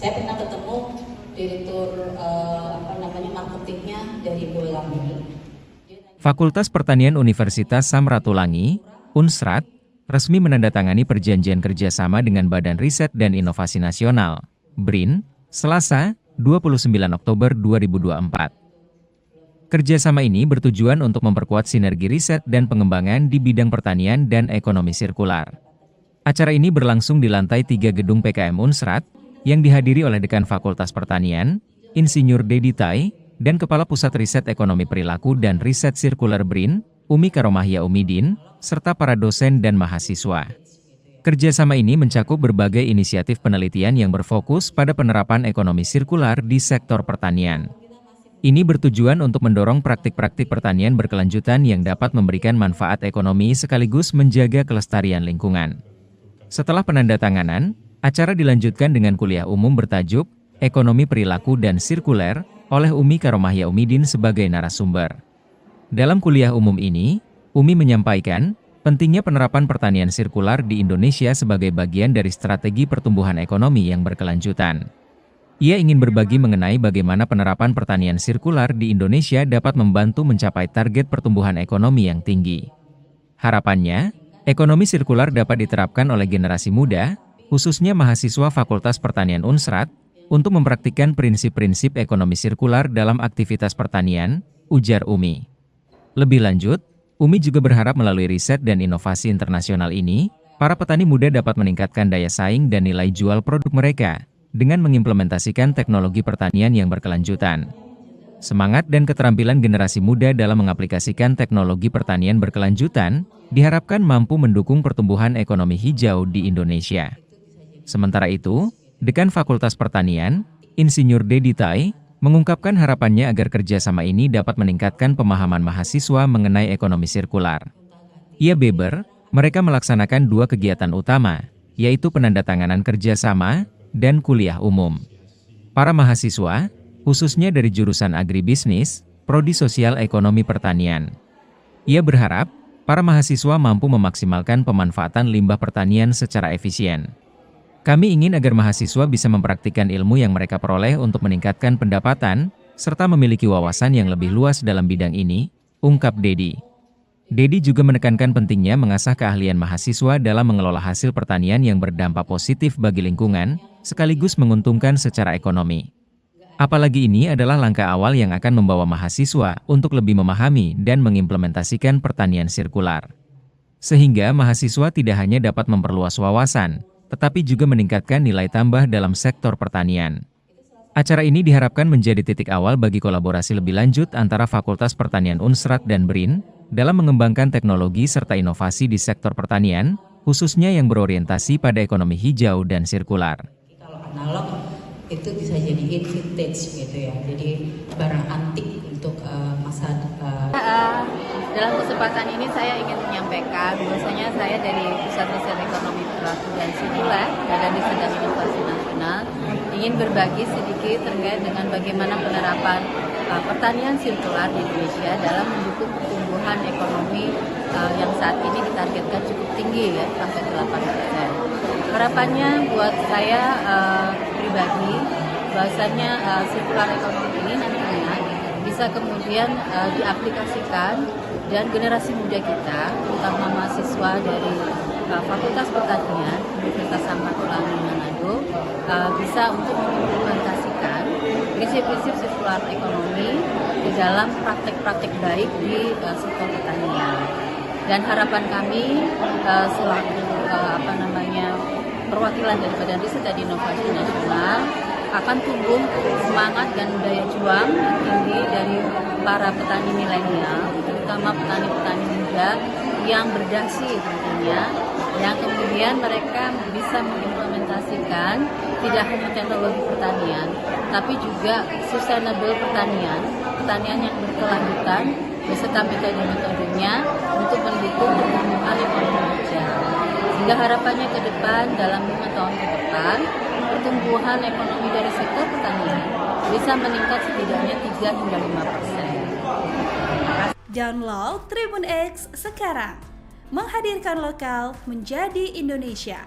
Saya pernah ketemu direktur marketingnya dari Bolang ini. Fakultas Pertanian Universitas Samratulangi, Unsrat, resmi menandatangani perjanjian kerjasama dengan Badan Riset dan Inovasi Nasional, BRIN, Selasa, 29 Oktober 2024. Kerjasama ini bertujuan untuk memperkuat sinergi riset dan pengembangan di bidang pertanian dan ekonomi sirkular. Acara ini berlangsung di lantai 3 gedung PKM Unsrat, yang dihadiri oleh Dekan Fakultas Pertanian, Insinyur Dedi Tai, dan Kepala Pusat Riset Ekonomi Perilaku dan Riset Sirkular BRIN, Umi Karomahia Umidin, serta para dosen dan mahasiswa. Kerjasama ini mencakup berbagai inisiatif penelitian yang berfokus pada penerapan ekonomi sirkular di sektor pertanian. Ini bertujuan untuk mendorong praktik-praktik pertanian berkelanjutan yang dapat memberikan manfaat ekonomi sekaligus menjaga kelestarian lingkungan. Setelah penandatanganan, acara dilanjutkan dengan kuliah umum bertajuk Ekonomi Perilaku dan Sirkuler oleh Umi Karomahia Umidin sebagai narasumber. Dalam kuliah umum ini, Umi menyampaikan pentingnya penerapan pertanian sirkular di Indonesia sebagai bagian dari strategi pertumbuhan ekonomi yang berkelanjutan. Ia ingin berbagi mengenai bagaimana penerapan pertanian sirkular di Indonesia dapat membantu mencapai target pertumbuhan ekonomi yang tinggi. Harapannya, ekonomi sirkular dapat diterapkan oleh generasi muda, khususnya mahasiswa Fakultas Pertanian Unsrat, untuk mempraktikkan prinsip-prinsip ekonomi sirkular dalam aktivitas pertanian, ujar Umi. Lebih lanjut, Umi juga berharap melalui riset dan inovasi internasional ini, para petani muda dapat meningkatkan daya saing dan nilai jual produk mereka, dengan mengimplementasikan teknologi pertanian yang berkelanjutan. Semangat dan keterampilan generasi muda dalam mengaplikasikan teknologi pertanian berkelanjutan, diharapkan mampu mendukung pertumbuhan ekonomi hijau di Indonesia. Sementara itu, Dekan Fakultas Pertanian, Insinyur Dedi Tai, mengungkapkan harapannya agar kerjasama ini dapat meningkatkan pemahaman mahasiswa mengenai ekonomi sirkular. Ia beber, mereka melaksanakan 2 kegiatan utama, yaitu penandatanganan kerjasama dan kuliah umum. Para mahasiswa, khususnya dari jurusan agribisnis, Prodi Sosial Ekonomi Pertanian. Ia berharap, para mahasiswa mampu memaksimalkan pemanfaatan limbah pertanian secara efisien. Kami ingin agar mahasiswa bisa mempraktikkan ilmu yang mereka peroleh untuk meningkatkan pendapatan, serta memiliki wawasan yang lebih luas dalam bidang ini, ungkap Dedi. Dedi juga menekankan pentingnya mengasah keahlian mahasiswa dalam mengelola hasil pertanian yang berdampak positif bagi lingkungan, sekaligus menguntungkan secara ekonomi. Apalagi ini adalah langkah awal yang akan membawa mahasiswa untuk lebih memahami dan mengimplementasikan pertanian sirkular. Sehingga mahasiswa tidak hanya dapat memperluas wawasan, tetapi juga meningkatkan nilai tambah dalam sektor pertanian. Acara ini diharapkan menjadi titik awal bagi kolaborasi lebih lanjut antara Fakultas Pertanian Unsrat dan BRIN, dalam mengembangkan teknologi serta inovasi di sektor pertanian, khususnya yang berorientasi pada ekonomi hijau dan sirkular. Kalau analog, itu bisa jadiin vintage gitu ya, jadi barang antik untuk masa depan. Dalam kesempatan ini saya ingin menyampaikan bahwasanya saya dari Pusat Riset Ekonomi Perilaku dan Sirkular Badan Riset dan Inovasi Nasional ingin berbagi sedikit terkait dengan bagaimana penerapan pertanian sirkular di Indonesia dalam mendukung pertumbuhan ekonomi yang saat ini ditargetkan cukup tinggi ya, sampai 8%. Harapannya buat saya pribadi bahwasanya sirkular ekonomi ini nantinya bisa kemudian diaplikasikan dan generasi muda kita, terutama mahasiswa dari Fakultas Pertanian Universitas Samratulangi Manado, bisa untuk mengimplementasikan prinsip-prinsip sirkular ekonomi di dalam praktek-praktek baik di sektor pertanian. Dan harapan kami selaku perwakilan dari Badan Riset dan Inovasi Nasional akan tumbuh semangat dan daya juang tinggi dari para petani milenial, terutama petani-petani muda yang berdasi tentunya, yang kemudian mereka bisa mengimplementasikan tidak hanya teknologi pertanian, tapi juga sustainable pertanian yang berkelanjutan beserta metode-metodenya untuk mendukung pertumbuhan ekonomi hijau. Sehingga harapannya ke depan, dalam 5 tahun ke depan, pertumbuhan ekonomi dari sektor pertanian bisa meningkat setidaknya 3 hingga 5%. Download Tribun X sekarang, menghadirkan lokal menjadi Indonesia.